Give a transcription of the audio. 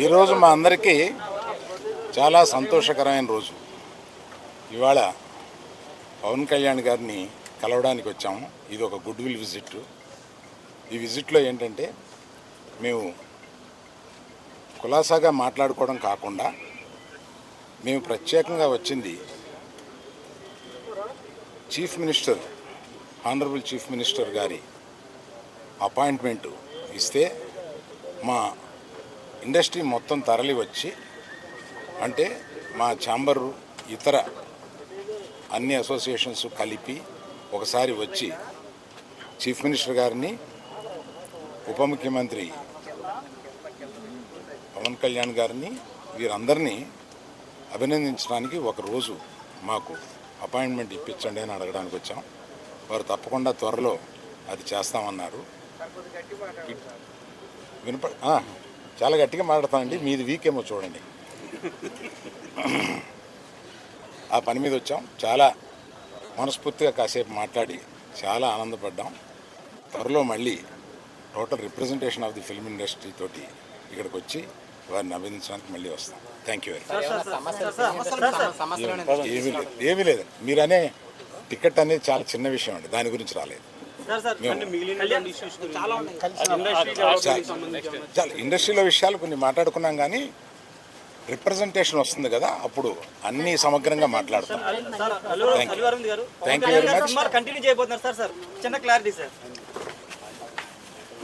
ఈరోజు మా అందరికీ చాలా సంతోషకరమైన రోజు. ఇవాళ పవన్ కళ్యాణ్ గారిని కలవడానికి వచ్చాము. ఇది ఒక గుడ్ విల్ విజిట్. ఈ విజిట్లో ఏంటంటే మేము కులాసాగా మాట్లాడుకోవడం కాకుండా మేము ప్రత్యేకంగా వచ్చింది chief minister, honourable chief minister గారి అపాయింట్మెంటు ఇస్తే మా ఇండస్ట్రీ మొత్తం తరలి వచ్చి, అంటే మా ఛాంబరు ఇతర అన్ని అసోసియేషన్స్ కలిపి ఒకసారి వచ్చి చీఫ్ మినిస్టర్ గారిని, ఉప ముఖ్యమంత్రి పవన్ కళ్యాణ్ గారిని, వీరందరినీ అభినందించడానికి ఒకరోజు మాకు అపాయింట్మెంట్ ఇప్పించండి అని అడగడానికి వచ్చాం. వారు తప్పకుండా త్వరలో అది చేస్తామన్నారు. చాలా గట్టిగా మాట్లాడతామండి, మీది వీక్ ఏమో చూడండి. ఆ పని మీద వచ్చాం. చాలా మనస్ఫూర్తిగా కాసేపు మాట్లాడి చాలా ఆనందపడ్డాం. త్వరలో మళ్ళీ total representation of the film industry తోటి ఇక్కడికి వచ్చి వారిని అభినందించడానికి మళ్ళీ వస్తాం. Thank you very much. ఏమీ లేదు, మీరనే టికెట్ అనేది చాలా చిన్న విషయం అండి, దాని గురించి రాలేదు. చాలా ఇండస్ట్రీలో విషయాలు కొన్ని మాట్లాడుకున్నాం, కానీ రిప్రజెంటేషన్ వస్తుంది కదా, అప్పుడు అన్ని సమగ్రంగా మాట్లాడతాం. Thank you very much.